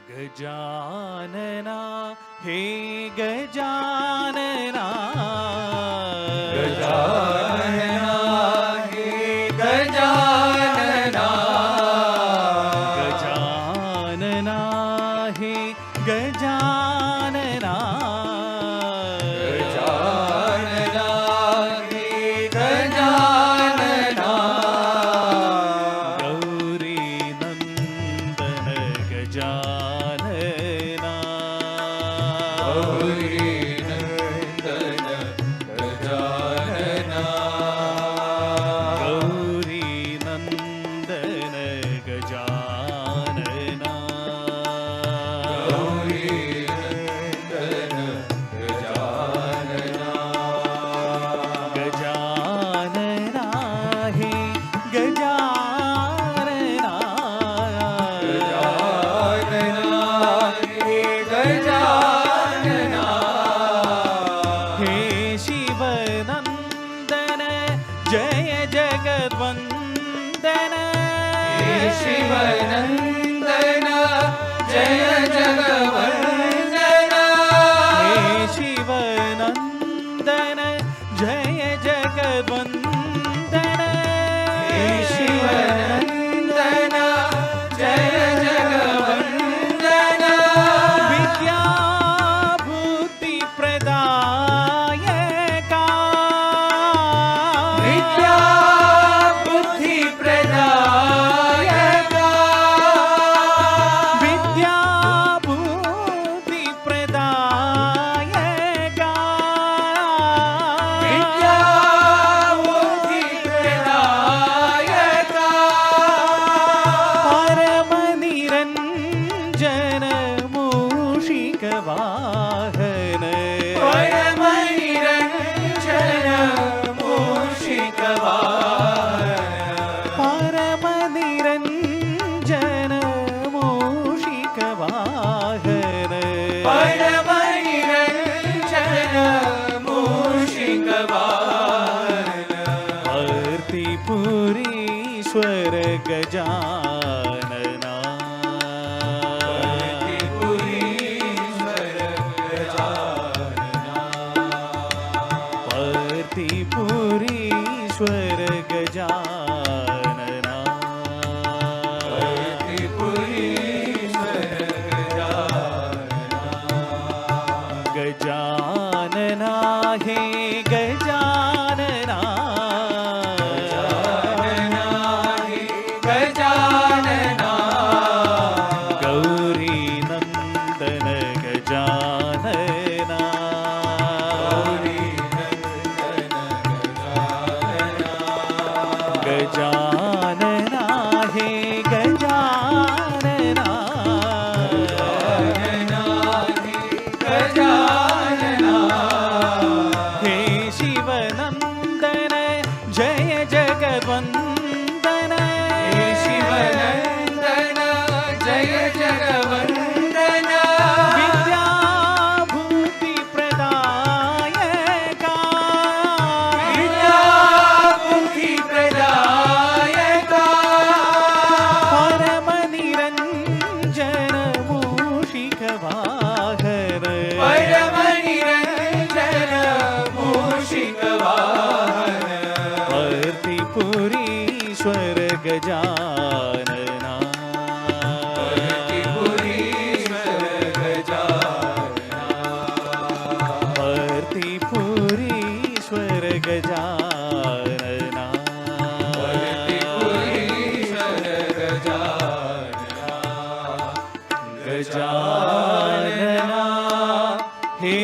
गजानना हे गजानना गजानना हे गजानना गजानना हे गजानना गजानना हे गजानना गौरी नंदन गजानना गौरी नंदन गजानना गौरी नंदन गजानना गौरी नंदन गजानना गजानना हे गजानना गजानना हे गजानना हे शिवनंदन जय जगद्वंदन हे शिवनंदन जय जगवंदन हे शिवनंदन जय जगद्वंदन हे शिवनंदन जय जगवंदन विद्या बुद्धि प्रदायका विद्या बुद्धि प्रदायका विद्या बुद्धि प्रदायका विद्या बुद्धि प्रदायका परम निरंजन मूषिक वाहन परम निरंजन मूषिक वाहन परम निरंजन मूषिक वाहन परम निरंजन मूषिक वाहन भर्तिपुरीश्वर गजानना भर्तिपुरीश्वर गजानना भर्तिपुरीश्वर गजानना भर्तिपुरीश्वर गजानना गजानना हे गजानना गजानना हे गजानना गौरी नंदन गजानना गौरी नंदन गजानना गजानना हे गजानना गजानना हे गजानना हे शिवनंदन जय जगद्वंदन हे शिवनंदन जय जगवंदन विद्या बुद्धि प्रदायका विद्या बुद्धि प्रदायका परम निरंजन मूषिक वाहन परम निरंजन मूषिक वाहन भर्तिपुरीश्वर गजानना भर्तिपुरीश्वर गजानना भर्तिपुरीश्वर गजानना भर्तिपुरीश्वर गजानना गजानना हे